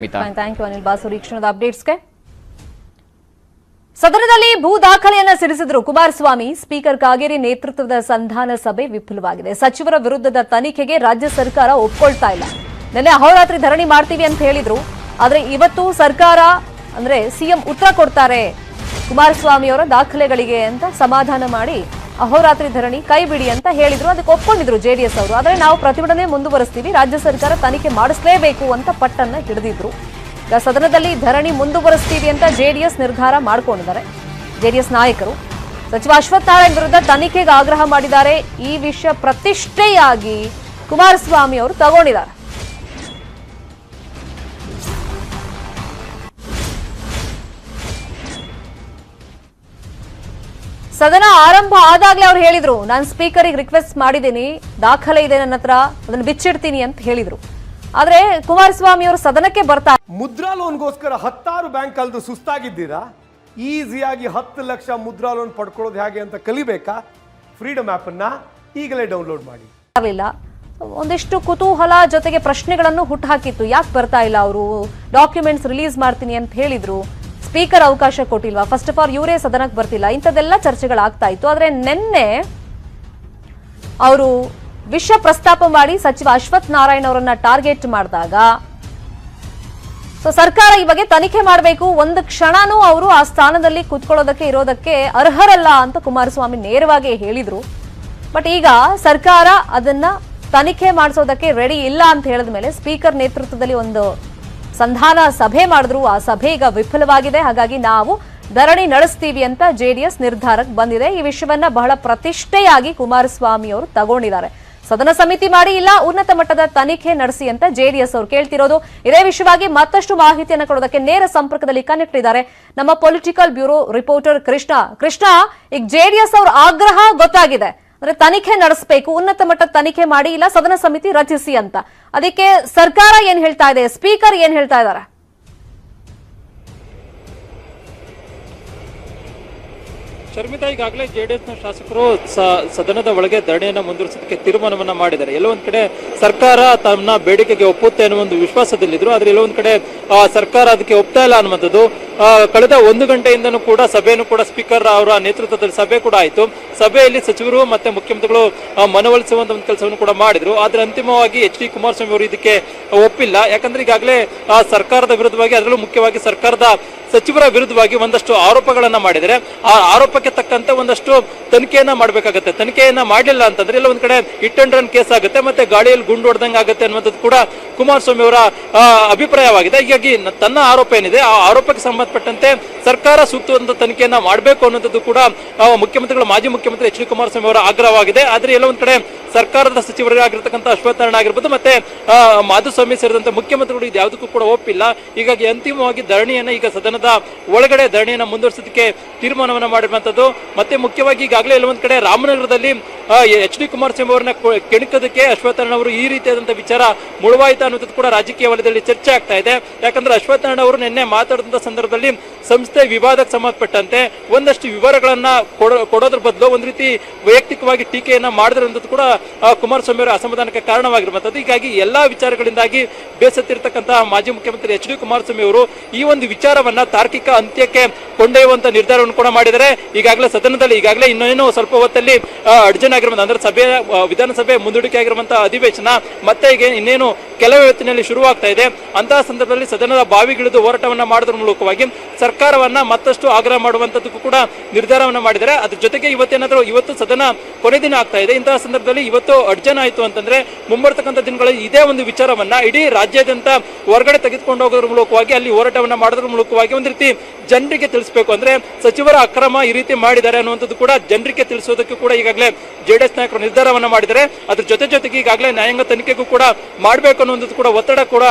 Thank you Anil ಬಾಸೂರಿ ಕ್ಷಣದ ಅಪ್ಡೇಟ್ಸ್ಗೆ. ಸದನದಲ್ಲಿ ಭೂ ದಾಖಲೆಯನ್ನ ಸಿಡಿಸಿದ್ರು ಕುಮಾರಸ್ವಾಮಿ. ಸ್ಪೀಕರ್ ಕಾಗೇರಿ ನೇತೃತ್ವದ ಸಂಧಾನ ಸಭೆ ವಿಫಲವಾಗಿದೆ. ಸಚಿವರ ವಿರುದ್ಧದ ತನಿಖೆಗೆ ರಾಜ್ಯ ಸರ್ಕಾರ ಒಪ್ಕೊಳ್ತಾ ಇಲ್ಲ. ನಿನ್ನೆ ಅಹೋರಾತ್ರಿ ಧರಣಿ ಮಾಡ್ತೀವಿ ಅಂತ ಹೇಳಿದ್ರು. ಆದ್ರೆ ಇವತ್ತು ಸರ್ಕಾರ ಅಂದ್ರೆ ಸಿಎಂ ಉತ್ತರ ಕೊಡ್ತಾರೆ ಕುಮಾರಸ್ವಾಮಿ ಅವರ ದಾಖಲೆಗಳಿಗೆ ಅಂತ ಸಮಾಧಾನ ಮಾಡಿ ಅಹೋರಾತ್ರಿ ಧರಣಿ ಕೈ ಬಿಡಿ ಅಂತ ಹೇಳಿದ್ರು. ಅದಕ್ಕೆ ಒಪ್ಕೊಂಡಿದ್ರು ಜೆಡಿಎಸ್ ಅವರು. ಆದ್ರೆ ನಾವು ಪ್ರತಿಭಟನೆ ಮುಂದುವರಿಸ್ತೀವಿ, ರಾಜ್ಯ ಸರ್ಕಾರ ತನಿಖೆ ಮಾಡಿಸಲೇಬೇಕು ಅಂತ ಪಟ್ಟನ್ನ ಹಿಡಿದಿದ್ರು. ಈಗ ಸದನದಲ್ಲಿ ಧರಣಿ ಮುಂದುವರಿಸ್ತೀವಿ ಅಂತ ಜೆಡಿಎಸ್ ನಿರ್ಧಾರ ಮಾಡಿಕೊಂಡಿದ್ದಾರೆ. ಜೆಡಿಎಸ್ ನಾಯಕರು ಸಚಿವ ಅಶ್ವಥ್ ನಾರಾಯಣ್ ವಿರುದ್ಧ ತನಿಖೆಗೆ ಆಗ್ರಹ ಮಾಡಿದ್ದಾರೆ. ಈ ವಿಷಯ ಪ್ರತಿಷ್ಠೆಯಾಗಿ ಕುಮಾರಸ್ವಾಮಿ ಅವರು ತಗೊಂಡಿದ್ದಾರೆ. ಸದನ ಆರಂಭ ಆದಾಗ್ಲೇ ಅವ್ರು ಹೇಳಿದ್ರು, ನಾನು ಸ್ಪೀಕರಿಗೆ ರಿಕ್ವೆಸ್ಟ್ ಮಾಡಿದ್ದೀನಿ, ದಾಖಲೆ ಇದೆ ನನ್ನ ಹತ್ರ, ಅದನ್ನು ಬಿಚ್ಚಿಡ್ತೀನಿ ಅಂತ ಹೇಳಿದ್ರು. ಆದ್ರೆ ಕುಮಾರಸ್ವಾಮಿ ಅವರು ಸದನಕ್ಕೆ ಬರ್ತಾರೆ. ಮುದ್ರಾ ಲೋನ್ಗೋಸ್ಕರ 10 ಬ್ಯಾಂಕ್ ಕಲ್ದು ಸುಸ್ತಾಗಿದ್ದೀರಾ? ಈಸಿಯಾಗಿ 10 ಲಕ್ಷ ಮುದ್ರಾ ಲೋನ್ ಪಡ್ಕೊಳ್ಳೋದು ಹೇಗೆ ಅಂತ ಕಲಿಬೇಕಾ? ಫ್ರೀಡಮ್ ಆಪ್ ಅನ್ನ ಈಗಲೇ ಡೌನ್ಲೋಡ್ ಮಾಡಿ. ಒಂದಿಷ್ಟು ಕುತೂಹಲ ಜೊತೆಗೆ ಪ್ರಶ್ನೆಗಳನ್ನು ಹುಟ್ಟುಹಾಕಿತ್ತು. ಯಾಕೆ ಬರ್ತಾ ಇಲ್ಲ ಅವರು? ಡಾಕ್ಯುಮೆಂಟ್ಸ್ ರಿಲೀಸ್ ಮಾಡ್ತೀನಿ ಅಂತ ಹೇಳಿದ್ರು, ಸ್ಪೀಕರ್ ಅವಕಾಶ ಕೊಟ್ಟಿಲ್ವಾ? ಫಸ್ಟ್ ಆಫ್ ಆಲ್ ಇವರೇ ಸದನಕ್ಕೆ ಬರ್ತಿಲ್ಲ, ಇಂಥದ್ದೆಲ್ಲ ಚರ್ಚೆಗಳಾಗ್ತಾ ಇತ್ತು. ಆದ್ರೆ ನಿನ್ನೆ ಅವರು ವಿಷಯ ಪ್ರಸ್ತಾಪ ಮಾಡಿ ಸಚಿವ ಅಶ್ವಥ್ ನಾರಾಯಣ್ ಅವರನ್ನ ಟಾರ್ಗೆಟ್ ಮಾಡಿದಾಗ ಸರ್ಕಾರ ಈ ಬಗ್ಗೆ ತನಿಖೆ ಮಾಡಬೇಕು, ಒಂದು ಕ್ಷಣನೂ ಅವರು ಆ ಸ್ಥಾನದಲ್ಲಿ ಕುತ್ಕೊಳ್ಳೋದಕ್ಕೆ ಇರೋದಕ್ಕೆ ಅರ್ಹರಲ್ಲ ಅಂತ ಕುಮಾರಸ್ವಾಮಿ ನೇರವಾಗಿ ಹೇಳಿದ್ರು. ಬಟ್ ಈಗ ಸರ್ಕಾರ ಅದನ್ನ ತನಿಖೆ ಮಾಡಿಸೋದಕ್ಕೆ ರೆಡಿ ಇಲ್ಲ ಅಂತ ಹೇಳಿದ ಮೇಲೆ ಸ್ಪೀಕರ್ ನೇತೃತ್ವದಲ್ಲಿ ಒಂದು ಸಂಧಾನ ಸಭೆ ಮಾಡಿದ್ರು. ಆ ಸಭೆ ಈಗ ವಿಫಲವಾಗಿದೆ. ಹಾಗಾಗಿ ನಾವು ಧರಣಿ ನಡೆಸ್ತೀವಿ ಅಂತ ಜೆಡಿಎಸ್ ನಿರ್ಧಾರಕ್ಕೆ ಬಂದಿದೆ. ಈ ವಿಷಯವನ್ನ ಬಹಳ ಪ್ರತಿಷ್ಠೆಯಾಗಿ ಕುಮಾರಸ್ವಾಮಿ ಅವರು ತಗೊಂಡಿದ್ದಾರೆ. ಸದನ ಸಮಿತಿ ಮಾಡಿ ಇಲ್ಲ, ಉನ್ನತ ಮಟ್ಟದ ತನಿಖೆ ನಡೆಸಿ ಅಂತ ಜೆಡಿಎಸ್ ಅವರು ಕೇಳ್ತಿರೋದು. ಇದೇ ವಿಷಯವಾಗಿ ಮತ್ತಷ್ಟು ಮಾಹಿತಿಯನ್ನು ಕೊಡೋದಕ್ಕೆ ನೇರ ಸಂಪರ್ಕದಲ್ಲಿ ಕನೆಕ್ಟ್ ಇದ್ದಾರೆ ನಮ್ಮ ಪೊಲಿಟಿಕಲ್ ಬ್ಯೂರೋ ರಿಪೋರ್ಟರ್ ಕೃಷ್ಣ. ಈಗ ಜೆಡಿಎಸ್ ಅವ್ರ ಆಗ್ರಹ ಗೊತ್ತಾಗಿದೆ, ಅಂದ್ರೆ ತನಿಖೆ ನಡೆಸಬೇಕು, ಉನ್ನತ ಮಟ್ಟದ ತನಿಖೆ ಮಾಡಿ ಇಲ್ಲ ಸದನ ಸಮಿತಿ ರಚಿಸಿ ಅಂತ. ಅದಕ್ಕೆ ಸರ್ಕಾರ ಏನ್ ಹೇಳ್ತಾ ಇದೆ, ಸ್ಪೀಕರ್ ಏನ್ ಹೇಳ್ತಾ ಇದ್ದಾರೆ? ಶರ್ಮಿತಾ, ಈಗಾಗಲೇ ಜೆಡಿಎಸ್ನ ಶಾಸಕರು ಸದನದ ಒಳಗೆ ಧರಣಿಯನ್ನು ಮುಂದುವರಿಸೋದಕ್ಕೆ ತೀರ್ಮಾನವನ್ನ ಮಾಡಿದ್ದಾರೆ. ಎಲ್ಲೋ ಒಂದ್ ಕಡೆ ಸರ್ಕಾರ ತನ್ನ ಬೇಡಿಕೆಗೆ ಒಪ್ಪುತ್ತೆ ಅನ್ನೋ ಒಂದು ವಿಶ್ವಾಸದಲ್ಲಿದ್ರು. ಆದ್ರೆ ಎಲ್ಲೋ ಒಂದ್ ಕಡೆ ಸರ್ಕಾರ ಅದಕ್ಕೆ ಒಪ್ತಾ ಇಲ್ಲ ಅನ್ನುವಂಥದ್ದು. ಕಳೆದ 1 ಗಂಟೆಯಿಂದನೂ ಕೂಡ ಸಭೆಯನ್ನು ಕೂಡ ಸ್ಪೀಕರ್ ಅವರ ನೇತೃತ್ವದಲ್ಲಿ ಸಭೆ ಕೂಡ ಆಯಿತು. ಸಭೆಯಲ್ಲಿ ಸಚಿವರು ಮತ್ತೆ ಮುಖ್ಯಮಂತ್ರಿಗಳು ಮನವೊಲಿಸುವಂತ ಒಂದು ಕೆಲಸವನ್ನು ಕೂಡ ಮಾಡಿದ್ರು. ಆದ್ರೆ ಅಂತಿಮವಾಗಿ ಎಚ್ ಡಿ ಕುಮಾರಸ್ವಾಮಿ ಅವರು ಇದಕ್ಕೆ ಒಪ್ಪಿಲ್ಲ. ಯಾಕಂದ್ರೆ ಈಗಾಗಲೇ ಸರ್ಕಾರದ ವಿರುದ್ಧವಾಗಿ, ಅದರಲ್ಲೂ ಮುಖ್ಯವಾಗಿ ಸರ್ಕಾರದ ಸಚಿವರ ವಿರುದ್ಧವಾಗಿ ಒಂದಷ್ಟು ಆರೋಪಗಳನ್ನ ಮಾಡಿದರೆ ಆ ಆರೋಪಕ್ಕೆ ತಕ್ಕಂತೆ ಒಂದಷ್ಟು ತನಿಖೆಯನ್ನ ಮಾಡಬೇಕಾಗುತ್ತೆ. ತನಿಖೆಯನ್ನ ಮಾಡಲಿಲ್ಲ ಅಂತಂದ್ರೆ ಇಲ್ಲ ಒಂದ್ ಕಡೆ ಹಿಟ್ ಅಂಡ್ ರನ್ ಕೇಸ್ ಆಗುತ್ತೆ, ಮತ್ತೆ ಗಾಳಿಯಲ್ಲಿ ಗುಂಡು ಹೊಡೆದಂಗೆ ಆಗುತ್ತೆ ಅನ್ನೋದು ಕೂಡ ಕುಮಾರಸ್ವಾಮಿ ಅವರ ಅಭಿಪ್ರಾಯವಾಗಿದೆ. ಹೀಗಾಗಿ ತನ್ನ ಆರೋಪ ಏನಿದೆ ಆ ಆರೋಪಕ್ಕೆ ಸಂಬಂಧಪಟ್ಟಂತೆ ಸರ್ಕಾರ ಸೂಕ್ತವಾದ ತನಿಖೆಯನ್ನ ಮಾಡಬೇಕು ಅನ್ನೋದು ಕೂಡ ಮುಖ್ಯಮಂತ್ರಿಗಳು, ಮಾಜಿ ಮುಖ್ಯಮಂತ್ರಿ ಎಚ್ ಡಿ ಕುಮಾರಸ್ವಾಮಿ ಅವರ ಆಗ್ರಹವಾಗಿದೆ. ಆದ್ರೆ ಎಲ್ಲ ಒಂದ್ ಕಡೆ ಸರ್ಕಾರದ ಸಚಿವರಾಗಿರ್ತಕ್ಕಂಥ ಅಶ್ವಥ್ ನಾರಾಯಣ ಆಗಿರ್ಬೋದು, ಮತ್ತೆ ಮಾಧುಸ್ವಾಮಿ ಸೇರಿದಂತೆ ಮುಖ್ಯಮಂತ್ರಿಗಳು ಇದು ಯಾವುದಕ್ಕೂ ಕೂಡ ಒಪ್ಪಿಲ್ಲ. ಹೀಗಾಗಿ ಅಂತಿಮವಾಗಿ ಧರಣಿಯನ್ನ ಈಗ ಸದನದ ಒಳಗಡೆ ಧರಣಿಯನ್ನ ಮುಂದುವರಿಸೋದಕ್ಕೆ ತೀರ್ಮಾನವನ್ನ ಮಾಡಿರುವಂತದ್ದು. ಮತ್ತೆ ಮುಖ್ಯವಾಗಿ ಈಗಾಗಲೇ ಎಲ್ಲ ಒಂದ್ ಕಡೆ ರಾಮನಗರದಲ್ಲಿ ಎಚ್ ಡಿ ಕುಮಾರಸ್ವಾಮಿ ಅವರನ್ನ ಕೆಣಕೋದಕ್ಕೆ ಅಶ್ವಥ್ ನಾರಾಯಣ ಅವರು ಈ ರೀತಿಯಾದಂತಹ ವಿಚಾರ ಮುಳುವಾಯಿತ ಅನ್ನೋದು ಕೂಡ ರಾಜಕೀಯ ವಲಯದಲ್ಲಿ ಚರ್ಚೆ ಆಗ್ತಾ ಇದೆ. ಯಾಕಂದ್ರೆ ಅಶ್ವಥ್ ನಾರಾಯಣ ಅವರು ನಿನ್ನೆ ಮಾತಾಡಿದಂತ ಸಂದರ್ಭದಲ್ಲಿ ಸಂಸ್ಥೆ ವಿವಾದಕ್ಕೆ ಸಂಬಂಧಪಟ್ಟಂತೆ ಒಂದಷ್ಟು ವಿವರಗಳನ್ನ ಕೊಡೋದ್ರ ಬದಲು ಒಂದ್ ರೀತಿ ವೈಯಕ್ತಿಕವಾಗಿ ಟೀಕೆಯನ್ನ ಮಾಡಿದ್ರು ಅನ್ನೋದು ಕೂಡ ಕುಮಾರಸ್ವಾಮಿ ಅವರ ಅಸಮಾಧಾನಕ್ಕೆ ಕಾರಣವಾಗಿರುವಂತದ್ದು. ಹೀಗಾಗಿ ಎಲ್ಲಾ ವಿಚಾರಗಳಿಂದಾಗಿ ಬೇಸತ್ತಿರತಕ್ಕಂತಹ ಮಾಜಿ ಮುಖ್ಯಮಂತ್ರಿ ಎಚ್ ಡಿ ಕುಮಾರಸ್ವಾಮಿ ಅವರು ಈ ಒಂದು ವಿಚಾರವನ್ನ ತಾರ್ಕಿಕ ಅಂತ್ಯಕ್ಕೆ ಕೊಂಡೊಯ್ಯುವಂತ ನಿರ್ಧಾರವನ್ನು ಕೂಡ ಮಾಡಿದ್ದಾರೆ. ಈಗಾಗಲೇ ಸದನದಲ್ಲಿ ಇನ್ನೇನು ಸ್ವಲ್ಪ ಹೊತ್ತಲ್ಲಿ ಅಡ್ಜನ್ ಆಗಿರುವಂತಹ ಅಂದ್ರೆ ವಿಧಾನಸಭೆ ಮುಂದೂಡಿಕೆ ಆಗಿರುವಂತಹ ಅಧಿವೇಶನ ಮತ್ತೆ ಈಗ ಇನ್ನೇನು ಕೆಲವೇ ಹೊತ್ತಿನಲ್ಲಿ ಶುರುವಾಗ್ತಾ ಇದೆ. ಅಂತಹ ಸಂದರ್ಭದಲ್ಲಿ ಸದನದ ಬಾವಿಗಿಳಿದು ಹೋರಾಟವನ್ನ ಮಾಡೋದ್ರ ಮೂಲಕವಾಗಿ ಸರ್ಕಾರವನ್ನ ಮತ್ತಷ್ಟು ಆಗ್ರಹ ಮಾಡುವಂತದ್ದಕ್ಕೂ ಕೂಡ ನಿರ್ಧಾರವನ್ನ ಮಾಡಿದ್ದಾರೆ. ಅದ್ರ ಜೊತೆಗೆ ಇವತ್ತು ಸದನ ಕೊನೆ ದಿನ ಆಗ್ತಾ ಇದೆ. ಇಂತಹ ಸಂದರ್ಭದಲ್ಲಿ ಇವತ್ತು ಅಡ್ಜನ್ ಆಯ್ತು ಅಂತಂದ್ರೆ ಮುಂಬರ್ತಕ್ಕಂಥ ದಿನಗಳಲ್ಲಿ ಇದೇ ಒಂದು ವಿಚಾರವನ್ನ ಇಡೀ ರಾಜ್ಯಾದ್ಯಂತ ಹೊರಗಡೆ ತೆಗೆದುಕೊಂಡು ಹೋಗೋದ್ರ ಮೂಲಕವಾಗಿ ಅಲ್ಲಿ ಹೋರಾಟವನ್ನ ಮಾಡೋದ್ರ ಮೂಲಕವಾಗಿ ಒಂದ್ ರೀತಿ ಜನರಿಗೆ ತಿಳಿಸಬೇಕು. ಅಂದ್ರೆ ಸಚಿವರ ಅಕ್ರಮ ಈ ರೀತಿ ಮಾಡಿದ್ದಾರೆ ಅನ್ನುವಂಥದ್ದು ಕೂಡ ಜನರಿಗೆ ತಿಳಿಸೋದಕ್ಕೆ ಕೂಡ ಈಗಾಗಲೇ ಜೆಡಿಎಸ್ ನಾಯಕರು ನಿರ್ಧಾರವನ್ನ ಮಾಡಿದ್ದಾರೆ. ಅದ್ರ ಜೊತೆಗೆ ಈಗಾಗಲೇ ನ್ಯಾಯಾಂಗ ತನಿಖೆಗೂ ಕೂಡ ಮಾಡಬೇಕು ಅನ್ನುವಂಥದ್ದು ಕೂಡ ಒತ್ತಡ ಕೂಡ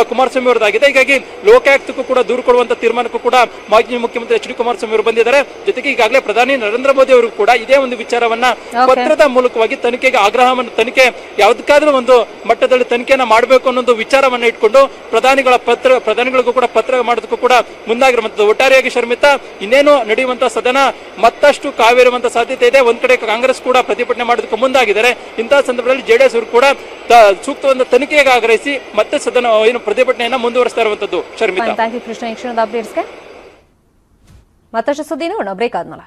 ಕುಮಾರಸ್ವಾಮಿ ಅವರದಾಗಿದೆ. ಹೀಗಾಗಿ ಲೋಕಾಯುಕ್ತಕ್ಕೂ ಕೂಡ ದೂರು ಕೊಡುವಂತ ತೀರ್ಮಾನಕ್ಕೂ ಕೂಡ ಮಾಜಿ ಮುಖ್ಯಮಂತ್ರಿ ಎಚ್ ಡಿ ಕುಮಾರಸ್ವಾಮಿ ಅವರು ಬಂದಿದ್ದಾರೆ. ಜೊತೆಗೆ ಈಗಾಗಲೇ ಪ್ರಧಾನಿ ನರೇಂದ್ರ ಮೋದಿ ಅವರು ಕೂಡ ಇದೇ ಒಂದು ವಿಚಾರವನ್ನ ಪತ್ರದ ಮೂಲಕವಾಗಿ ತನಿಖೆಗೆ ಆಗ್ರಹವನ್ನು ತನಿಖೆ ಯಾವುದಕ್ಕಾದ್ರೂ ಒಂದು ಮಟ್ಟದಲ್ಲಿ ತನಿಖೆಯನ್ನ ಮಾಡಬೇಕು ಅನ್ನೋ ವಿಚಾರವನ್ನ ಇಟ್ಕೊಂಡು ಪ್ರಧಾನಿಗಳಿಗೂ ಕೂಡ ಪತ್ರ ಮಾಡೋದಕ್ಕೂ ಕೂಡ ಮುಂದಾಗಿರುವಂತದ್ದು. ಒಟ್ಟಾರೆಯಾಗಿ ಶರ್ಮಿತಾ, ಇನ್ನೇನು ನಡೆಯುವಂತಹ ಸದನ ಮತ್ತಷ್ಟು ಕಾವೇರುವಂತ ಸಾಧ್ಯತೆ ಇದೆ. ಒಂದ್ ಕಡೆ ಕಾಂಗ್ರೆಸ್ ಕೂಡ ಪ್ರತಿಭಟನೆ ಮಾಡೋದಕ್ಕೆ ಮುಂದಾಗಿದ್ದಾರೆ. ಇಂತಹ ಸಂದರ್ಭದಲ್ಲಿ ಜೆಡಿಎಸ್ ಅವರು ಕೂಡ ಸೂಕ್ತವಾದ ತನಿಖೆಗೆ ಆಗ್ರಹಿಸಿ ಮತ್ತೆ ಸದನ ಏನು ಪ್ರತಿಭಟನೆಯನ್ನ ಮುಂದುವರಿಸ್ತಾ ಇರುವಂತದ್ದು. Sharmita, thank you Krishna. ಈ ಕ್ಷಣದ ಅಪ್ಡೇಟ್ಸ್ಗೆ ಮತ್ತಷ್ಟು ಸುದ್ದಿ ನೋಡೋಣ ಬ್ರೇಕ್ ಆದ್ಮೇಲೆ.